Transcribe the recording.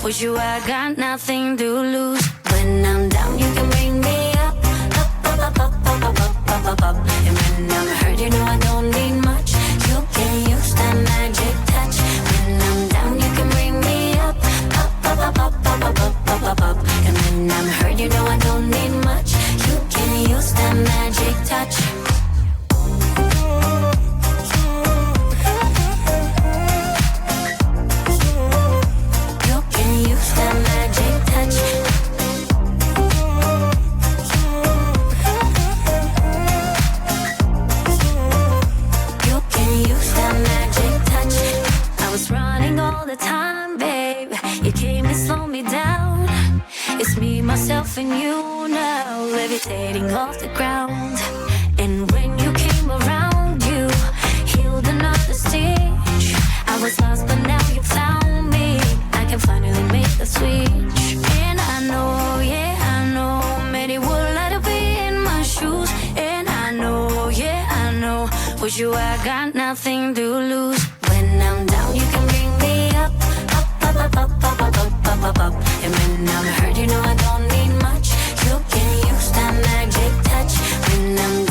With you I got nothing to lose. When I'm down you can bring me up, up, up, up, up, up, up, up, up, up. And when I'm hurt you know I don't need much. You can use that magic touch. When I'm down you can bring me up, up, up, up, up, up, up, up, up, up, up. And when I'm hurt you know I don't need much. You can use that magic touch. Myself and you now, levitating off the ground. And when you came around, you healed another stitch. I was lost, but now you found me. I can finally make the switch. And I know, yeah, I know, many would like to be in my shoes. And I know, yeah, I know, with you I got nothing to lose. When I'm down, you can bring me up, up, up, up, up, up, up, up, up, up, up. And when I'm hurt, you know I don't need much. You can use that magic touch. When I'm